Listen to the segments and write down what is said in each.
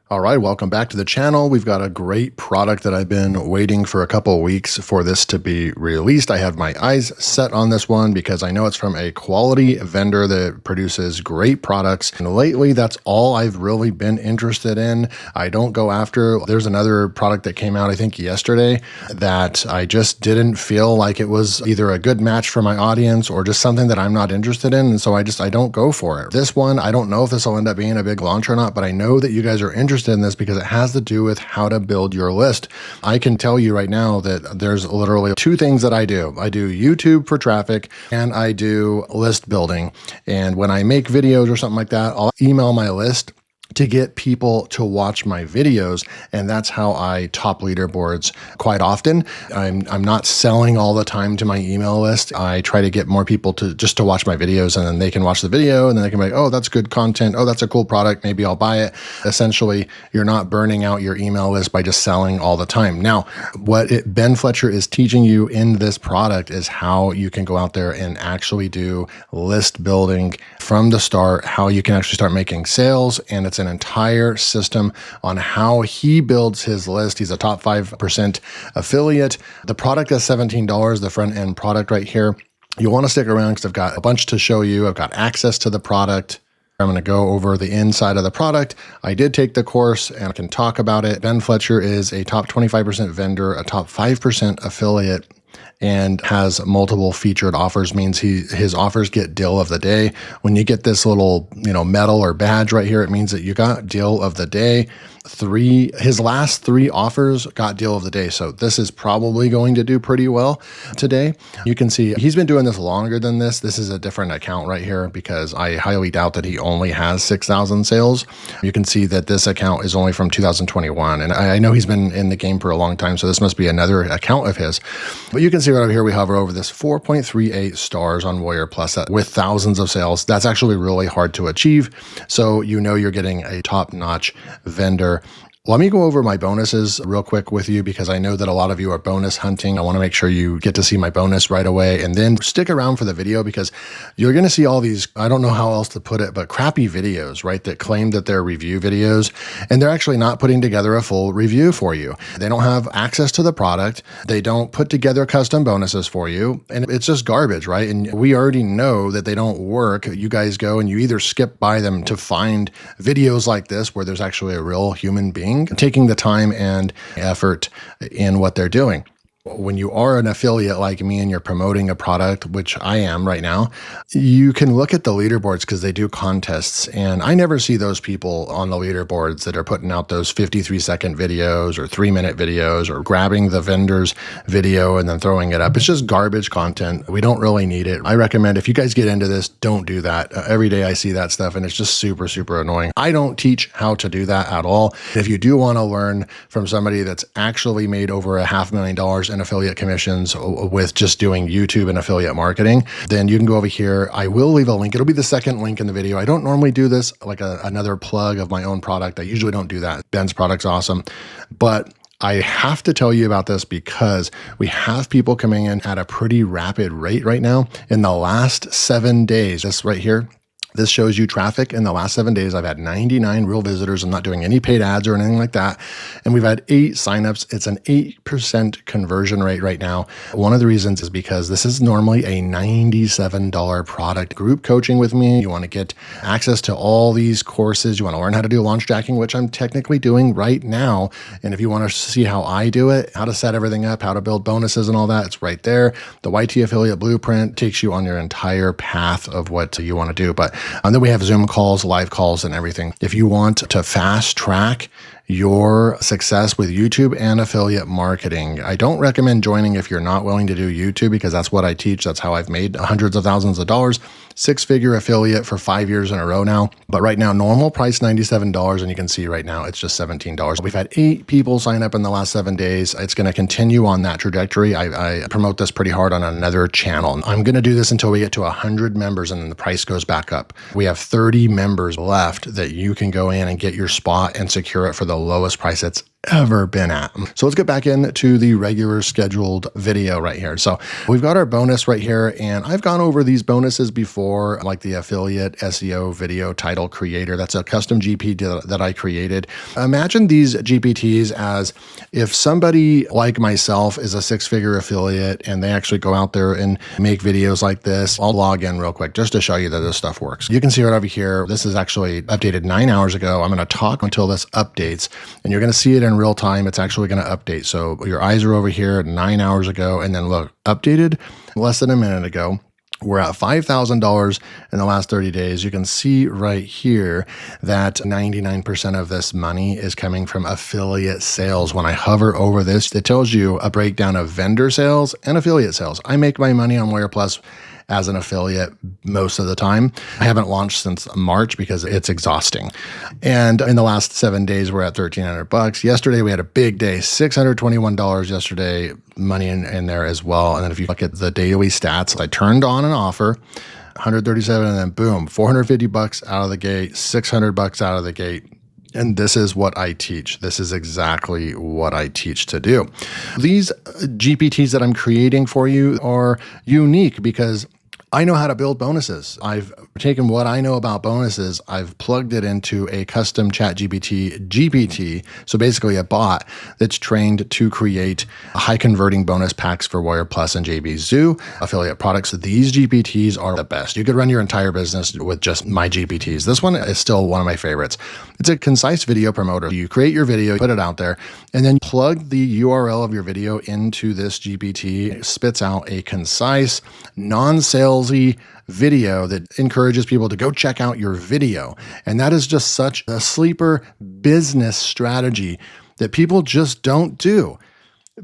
All right, welcome back to the channel. We've got a great product that I've been waiting for a couple of weeks for this to be released. I have my eyes set on this one because I know it's from a quality vendor that produces great products. And lately, that's all I've really been interested in. I don't go after, there's another product that came out, I think yesterday, that I just didn't feel like it was either a good match for my audience or just something that I'm not interested in. And so I don't go for it. This one, I don't know if this will end up being a big launch or not, but I know that you guys are interested in this because it has to do with how to build your list. I can tell you right now that there's literally two things that I do. I do YouTube for traffic and I do list building. And when I make videos or something like that, I'll email my list to get people to watch my videos. And that's how I top leaderboards quite often. I'm not selling all the time to my email list. I try to get more people to just to watch my videos, and then they can watch the video and then they can be like, oh, that's good content. Oh, that's a cool product. Maybe I'll buy it. Essentially, you're not burning out your email list by just selling all the time. Now, what Ben Fletcher is teaching you in this product is how you can go out there and actually do list building from the start, how you can actually start making sales. And it's an entire system on how he builds his list. He's a top 5% affiliate. The product is $17, the front end product right here. You'll want to stick around because I've got a bunch to show you. I've got access to the product. I'm going to go over the inside of the product. I did take the course and I can talk about it. Ben Fletcher is a top 25% vendor, a top 5% affiliate, and has multiple featured offers, means his offers get deal of the day. When you get this little, medal or badge right here, it means that you got deal of the day. His last three offers got deal of the day. So this is probably going to do pretty well today. You can see he's been doing this longer than this. This is a different account right here because I highly doubt that he only has 6,000 sales. You can see that this account is only from 2021. And I know he's been in the game for a long time, so this must be another account of his. But you can see right over here, we hover over this 4.38 stars on Warrior Plus with thousands of sales. That's actually really hard to achieve. So you're getting a top-notch vendor. Let me go over my bonuses real quick with you because I know that a lot of you are bonus hunting. I want to make sure you get to see my bonus right away, and then stick around for the video because you're going to see all these, I don't know how else to put it, but crappy videos, right? That claim that they're review videos and they're actually not putting together a full review for you. They don't have access to the product. They don't put together custom bonuses for you. And it's just garbage, right? And we already know that they don't work. You guys go and you either skip by them to find videos like this where there's actually a real human being taking the time and effort in what they're doing. When you are an affiliate like me and you're promoting a product, which I am right now, you can look at the leaderboards because they do contests. And I never see those people on the leaderboards that are putting out those 53-second videos or 3-minute videos or grabbing the vendor's video and then throwing it up. It's just garbage content. We don't really need it. I recommend if you guys get into this, don't do that. Every day I see that stuff and it's just super, super annoying. I don't teach how to do that at all. If you do want to learn from somebody that's actually made over $500,000 in affiliate commissions with just doing YouTube and affiliate marketing, then you can go over here. I will leave a link. It'll be the second link in the video. I don't normally do this like another plug of my own product. I usually don't do that. Ben's product's awesome, but I have to tell you about this because we have people coming in at a pretty rapid rate right now. In the last 7 days, this right here, this shows you traffic. In the last 7 days, I've had 99 real visitors. I'm not doing any paid ads or anything like that. And we've had 8 signups. It's an 8% conversion rate right now. One of the reasons is because this is normally a $97 product. Group coaching with me. You want to get access to all these courses. You want to learn how to do launch jacking, which I'm technically doing right now. And if you want to see how I do it, how to set everything up, how to build bonuses and all that, it's right there. The YT Affiliate Blueprint takes you on your entire path of what you want to do. And then we have Zoom calls, live calls, and everything. If you want to fast track your success with YouTube and affiliate marketing, I don't recommend joining if you're not willing to do YouTube because that's what I teach. That's how I've made hundreds of thousands of dollars. 6-figure affiliate for 5 years in a row now. But right now, normal price $97, and you can see right now it's just $17. We've had 8 people sign up in the last 7 days. It's going to continue on that trajectory. I promote this pretty hard on another channel. I'm going to do this until we get to 100 members and then the price goes back up. We have 30 members left that you can go in and get your spot and secure it for the lowest price. It's ever been at. So let's get back into the regular scheduled video right here. So we've got our bonus right here, and I've gone over these bonuses before, like the affiliate SEO video title creator. That's a custom GPT that I created. Imagine these GPTs as if somebody like myself is a six-figure affiliate and they actually go out there and make videos like this. I'll log in real quick just to show you that this stuff works. You can see right over here, this is actually updated 9 hours ago. I'm going to talk until this updates, and you're going to see it in real time. It's actually going to update. So your eyes are over here 9 hours ago, and then look, updated less than a minute ago. We're at $5,000 in the last 30 days. You can see right here that 99% of this money is coming from affiliate sales. When I hover over this, it tells you a breakdown of vendor sales and affiliate sales. I make my money on Wire Plus as an affiliate most of the time. I haven't launched since March because it's exhausting. And in the last 7 days, we're at $1,300. Yesterday, we had a big day, $621 yesterday, money in there as well. And then if you look at the daily stats, I turned on an offer, 137, and then boom, $450 out of the gate, $600 out of the gate. And this is what I teach. This is exactly what I teach to do. These GPTs that I'm creating for you are unique because I know how to build bonuses. I've taken what I know about bonuses, I've plugged it into a custom ChatGPT GPT. So basically a bot that's trained to create high converting bonus packs for Wire Plus and JB Zoo affiliate products. These GPTs are the best. You could run your entire business with just my GPTs. This one is still one of my favorites. It's a concise video promoter. You create your video, put it out there, and then plug the URL of your video into this GPT. It spits out a concise, non-salesy video that encourages people to go check out your video. And that is just such a sleeper business strategy that people just don't do.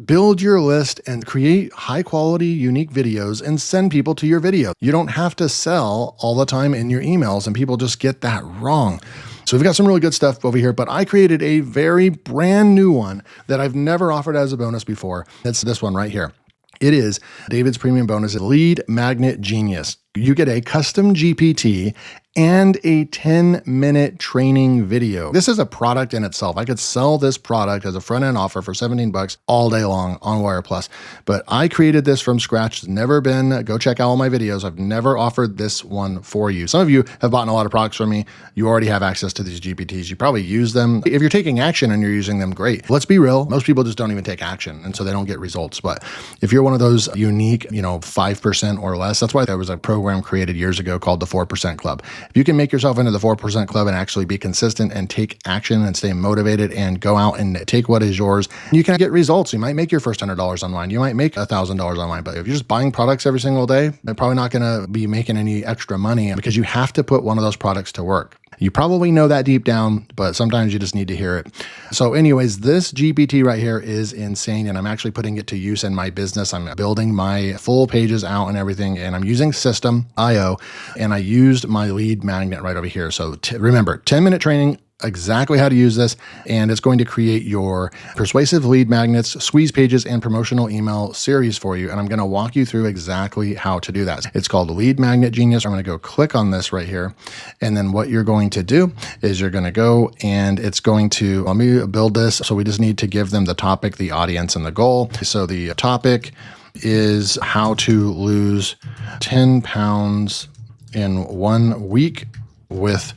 Build your list and create high quality, unique videos and send people to your video. You don't have to sell all the time in your emails, and people just get that wrong. So we've got some really good stuff over here, but I created a very brand new one that I've never offered as a bonus before. It's this one right here. It is David's premium bonus, Lead Magnet Genius. You get a custom GPT and a 10-minute training video. This is a product in itself. I could sell this product as a front-end offer for $17 all day long on Wire Plus, but I created this from scratch. It's never been, go check out all my videos. I've never offered this one for you. Some of you have bought a lot of products from me. You already have access to these GPTs. You probably use them. If you're taking action and you're using them, great. Let's be real. Most people just don't even take action, and so they don't get results. But if you're one of those unique, 5% or less, that's why there was a program created years ago called the 4% Club. If you can make yourself into the 4% Club and actually be consistent and take action and stay motivated and go out and take what is yours, you can get results. You might make your first $100 online. You might make $1,000 online. But if you're just buying products every single day, you're probably not going to be making any extra money because you have to put one of those products to work. You probably know that deep down, but sometimes you just need to hear it. So anyways, this GPT right here is insane, and I'm actually putting it to use in my business. I'm building my full pages out and everything, and I'm using System.io, and I used my lead magnet right over here. So remember, 10-minute training, exactly how to use this, and it's going to create your persuasive lead magnets, squeeze pages, and promotional email series for you. And I'm going to walk you through exactly how to do that. It's called Lead Magnet Genius. I'm going to go click on this right here. And then what you're going to do is you're going to go and it's going to, let me build this. So we just need to give them the topic, the audience, and the goal. So the topic is how to lose 10 pounds in 1 week with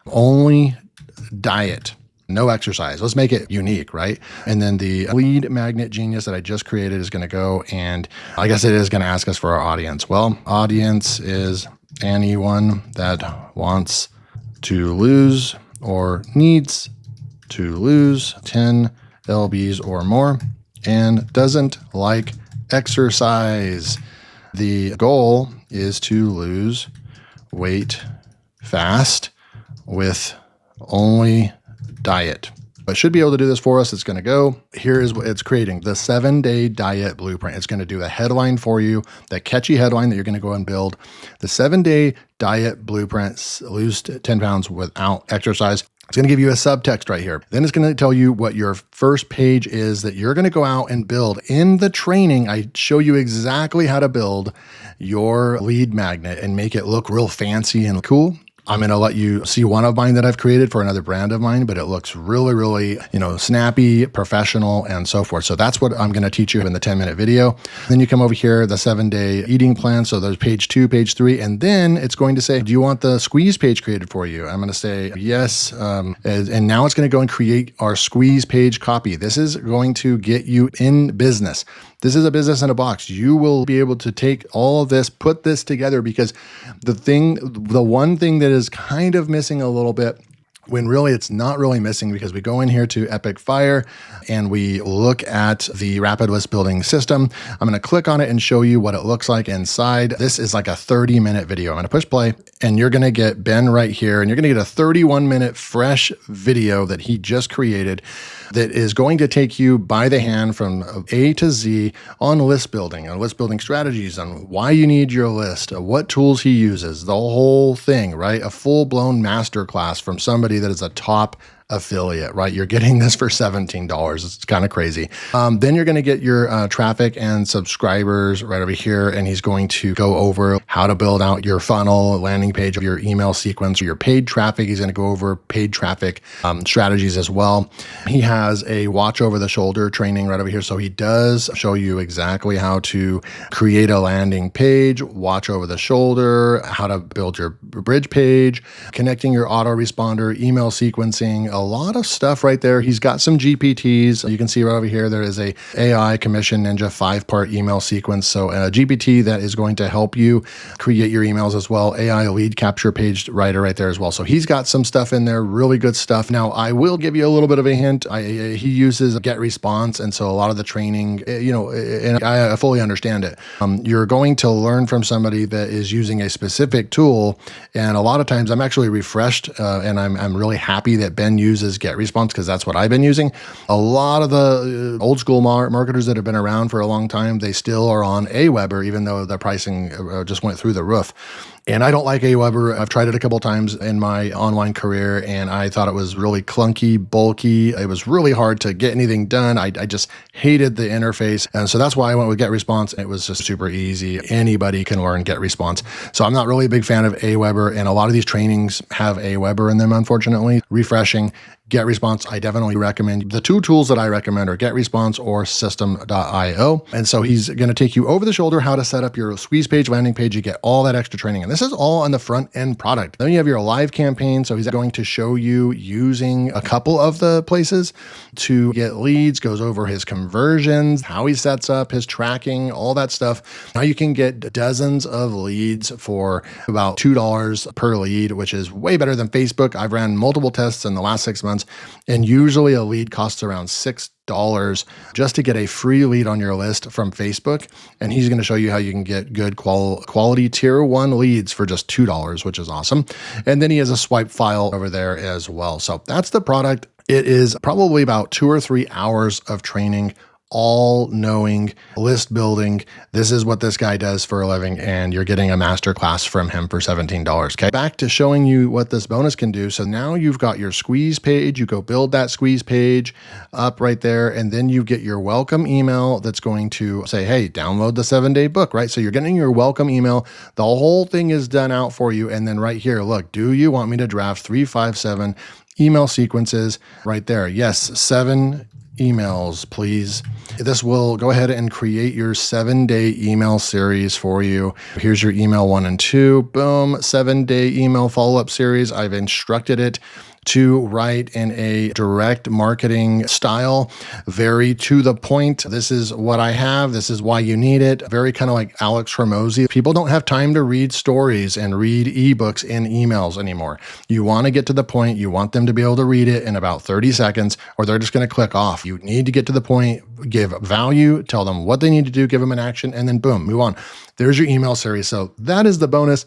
only diet, no exercise. Let's make it unique, right? And then the lead magnet genius that I just created is going to go, and I guess it is going to ask us for our audience. Well, audience is anyone that wants to lose or needs to lose 10 lbs or more and doesn't like exercise. The goal is to lose weight fast with only diet. But should be able to do this for us. It's going to go, here is what it's creating, the 7-day diet blueprint. It's going to do the headline for you, that catchy headline that you're going to go and build. The 7-day diet blueprint, lose 10 pounds without exercise. It's going to give you a subtext right here. Then it's going to tell you what your first page is that you're going to go out and build. In the training, I show you exactly how to build your lead magnet and make it look real fancy and cool. I'm going to let you see one of mine that I've created for another brand of mine, but it looks really, really, snappy, professional, and so forth. So that's what I'm going to teach you in the 10-minute video. Then you come over here, the 7-day eating plan. So there's page 2, page 3, and then it's going to say, do you want the squeeze page created for you? I'm going to say yes. And now it's going to go and create our squeeze page copy. This is going to get you in business. This is a business in a box. You will be able to take all of this, put this together, because the one thing that is kind of missing a little bit, when really it's not really missing, because we go in here to Epic Fire and we look at the rapid list building system. I'm going to click on it and show you what it looks like inside. This is like a 30-minute video. I'm going to push play and you're going to get Ben right here, and you're going to get a 31-minute fresh video that he just created that is going to take you by the hand from A to Z on list building strategies, on why you need your list, what tools he uses, the whole thing, right? A full-blown masterclass from somebody that is a top affiliate, right? You're getting this for $17. It's kind of crazy. Then you're going to get your traffic and subscribers right over here, and he's going to go over how to build out your funnel, landing page, of your email sequence, or your paid traffic. He's going to go over paid traffic strategies as well. He has a watch over the shoulder training right over here. So he does show you exactly how to create a landing page, watch over the shoulder, how to build your bridge page, connecting your autoresponder, email sequencing, a lot of stuff right there. He's got some GPTs. You can see right over here, there is a AI Commission Ninja 5-part email sequence. So a GPT that is going to help you create your emails as well. AI lead capture page writer right there as well. So he's got some stuff in there, really good stuff. Now, I will give you a little bit of a hint. He uses get response. And so a lot of the training, and I fully understand it. You're going to learn from somebody that is using a specific tool. And a lot of times I'm actually refreshed and I'm really happy that Ben uses get response, because that's what I've been using. A lot of the old school marketers that have been around for a long time, they still are on Aweber, even though the pricing just went through the roof. And I don't like Aweber. I've tried it a couple times in my online career, and I thought it was really clunky, bulky. It was really hard to get anything done. I just hated the interface. And so that's why I went with GetResponse. It was just super easy. Anybody can learn GetResponse. So I'm not really a big fan of Aweber, and a lot of these trainings have Aweber in them, unfortunately. Refreshing. GetResponse, I definitely recommend. The two tools that I recommend are GetResponse or System.io. And so he's going to take you over the shoulder how to set up your squeeze page, landing page. You get all that extra training. And this is all on the front end product. Then you have your live campaign. So he's going to show you using a couple of the places to get leads, goes over his conversions, how he sets up his tracking, all that stuff. Now you can get dozens of leads for about $2 per lead, which is way better than Facebook. I've ran multiple tests in the last 6 months. And usually a lead costs around $6 just to get a free lead on your list from Facebook. And he's going to show you how you can get good quality tier 1 leads for just $2, which is awesome. And then he has a swipe file over there as well. So that's the product. It is probably about 2 or 3 hours of training, all knowing list building. This is what this guy does for a living, and you're getting a masterclass from him for $17. Okay, back to showing you what this bonus can do. So now you've got your squeeze page. You go build that squeeze page up right there, and then you get your welcome email that's going to say, hey, download the 7-day book, right? So you're getting your welcome email. The whole thing is done out for you. And then right here, look, do you want me to draft 357 email sequences right there? Yes, 7 emails, please. This will go ahead and create your 7-day email series for you. Here's your email 1 and 2. Boom, 7-day email follow-up series. I've instructed it to write in a direct marketing style, very to the point. This is what I have. This is why you need it. Very kind of like Alex Hormozy. People don't have time to read stories and read ebooks in emails anymore. You want to get to the point. You want them to be able to read it in about 30 seconds, or they're just going to click off. You need to get to the point, give value, tell them what they need to do, give them an action, and then boom, move on. There's your email series. So that is the bonus,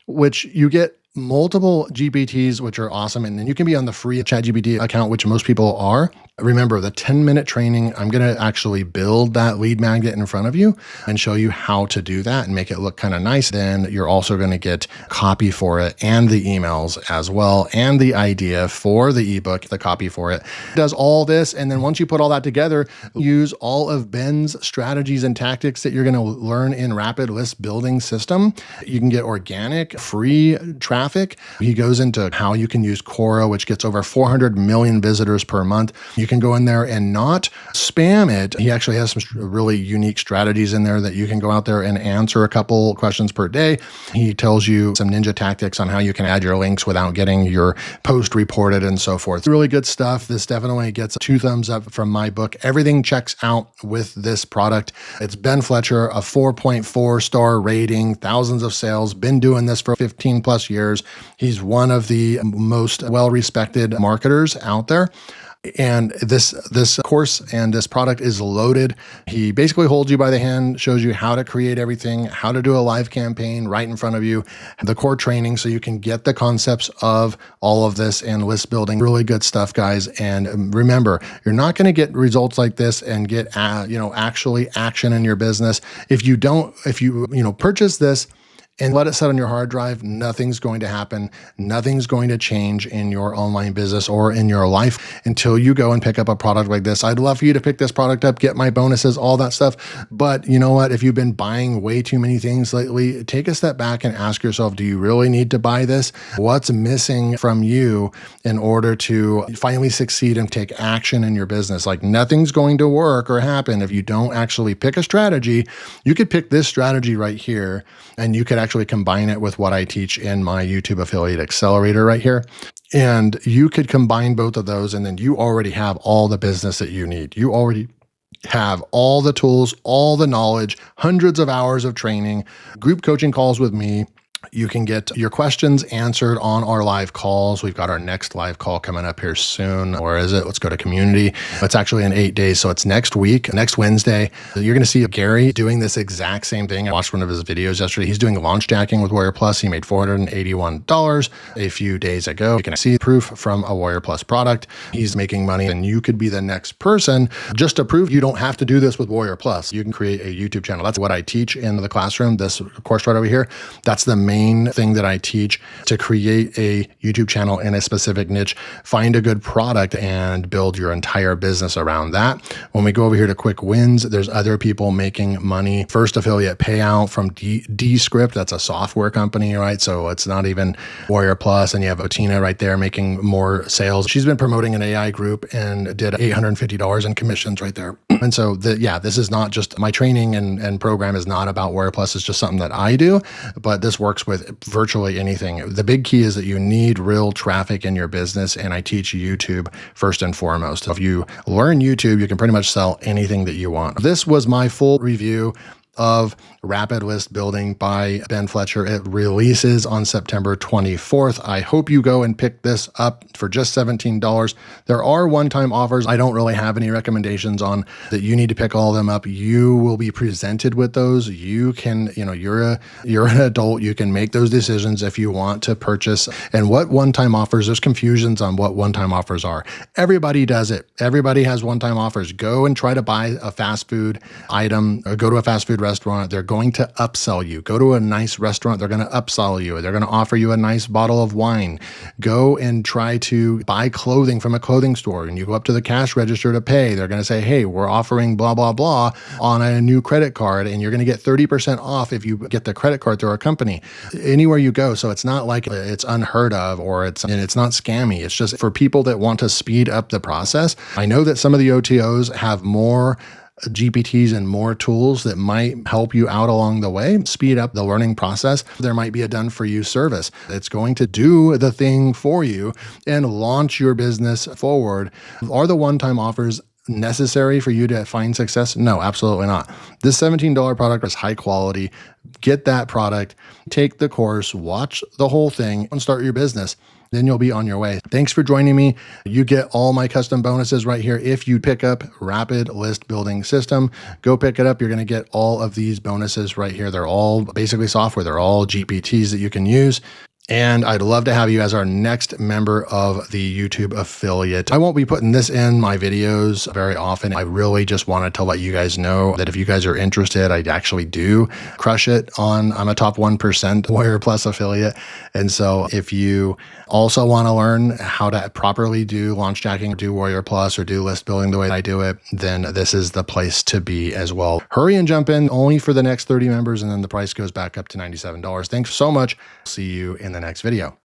which you get multiple GPTs, which are awesome. And then you can be on the free ChatGPT account, which most people are. Remember, the 10-minute training, I'm going to actually build that lead magnet in front of you and show you how to do that and make it look kind of nice. Then you're also going to get copy for it and the emails as well, and the idea for the ebook, the copy for it. It does all this. And then once you put all that together, use all of Ben's strategies and tactics that you're going to learn in Rapid List Building System. You can get organic, free traffic. He goes into how you can use Quora, which gets over 400 million visitors per month. You can go in there and not spam it. He actually has some really unique strategies in there that you can go out there and answer a couple questions per day. He tells you some ninja tactics on how you can add your links without getting your post reported and so forth. Really good stuff. This definitely gets 2 thumbs up from my book. Everything checks out with this product. It's Ben Fletcher, a 4.4 star rating, thousands of sales, been doing this for 15 plus years. He's one of the most well-respected marketers out there. And this course and this product is loaded. He basically holds you by the hand, shows you how to create everything, how to do a live campaign right in front of you, the core training so you can get the concepts of all of this and list building. Really good stuff, guys. And remember, you're not going to get results like this and get actually action in your business if you purchase this and let it sit on your hard drive. Nothing's going to happen. Nothing's going to change in your online business or in your life until you go and pick up a product like this. I'd love for you to pick this product up, get my bonuses, all that stuff. But you know what? If you've been buying way too many things lately, take a step back and ask yourself, do you really need to buy this? What's missing from you in order to finally succeed and take action in your business? Like, nothing's going to work or happen if you don't actually pick a strategy. You could pick this strategy right here, and you could actually combine it with what I teach in my YouTube Affiliate Accelerator right here. And you could combine both of those, and then you already have all the business that you need. You already have all the tools, all the knowledge, hundreds of hours of training, group coaching calls with me. You can get your questions answered on our live calls. We've got our next live call coming up here soon. Or is it? Let's go to community. It's actually in 8 days. So it's next week, next Wednesday. You're going to see Gary doing this exact same thing. I watched one of his videos yesterday. He's doing launch jacking with Warrior Plus. He made $481 a few days ago. You can see proof from a Warrior Plus product. He's making money, and you could be the next person. Just to prove you don't have to do this with Warrior Plus. You can create a YouTube channel. That's what I teach in the classroom. This course right over here. That's the main thing that I teach, to create a YouTube channel in a specific niche, find a good product, and build your entire business around that. When we go over here to quick wins, there's other people making money. First affiliate payout from Descript. That's a software company, right? So it's not even Warrior Plus. And you have Otina right there making more sales. She's been promoting an AI group and did $850 in commissions right there. And so this is not just my training and program is not about Warrior Plus. It's just something that I do, but this works with virtually anything. The big key is that you need real traffic in your business, and I teach YouTube first and foremost. If you learn YouTube, you can pretty much sell anything that you want. This was my full review of Rapid List Building by Ben Fletcher. It releases on September 24th. I hope you go and pick this up for just $17. There are one-time offers. I don't really have any recommendations on that. You need to pick all of them up. You will be presented with those. You can, you're an adult. You can make those decisions if you want to purchase. And what one-time offers, there's confusions on what one-time offers are. Everybody does it. Everybody has one-time offers. Go and try to buy a fast food item, or go to a fast food restaurant. They're going to upsell you. Go to a nice restaurant. They're going to upsell you. They're going to offer you a nice bottle of wine. Go and try to buy clothing from a clothing store, and you go up to the cash register to pay. They're going to say, hey, we're offering blah, blah, blah on a new credit card, and you're going to get 30% off if you get the credit card through our company. Anywhere you go. So it's not like it's unheard of, or it's not scammy. It's just for people that want to speed up the process. I know that some of the OTOs have more GPTs and more tools that might help you out along the way, speed up the learning process. There might be a done for you service. It's going to do the thing for you and launch your business forward. Are the one-time offers necessary for you to find success? No, absolutely not. This $17 product is high quality. Get that product, take the course, watch the whole thing, and start your business. Then you'll be on your way. Thanks for joining me. You get all my custom bonuses right here. If you pick up Rapid List Building System, go pick it up. You're going to get all of these bonuses right here. They're all basically software. They're all GPTs that you can use. And I'd love to have you as our next member of the YouTube affiliate. I won't be putting this in my videos very often. I really just wanted to let you guys know that if you guys are interested, I actually do crush it I'm a top 1% Warrior Plus affiliate. And so if you also want to learn how to properly do launch jacking, do Warrior Plus, or do list building the way I do it, then this is the place to be as well. Hurry and jump in only for the next 30 members, and then the price goes back up to $97. Thanks so much. See you in the next video.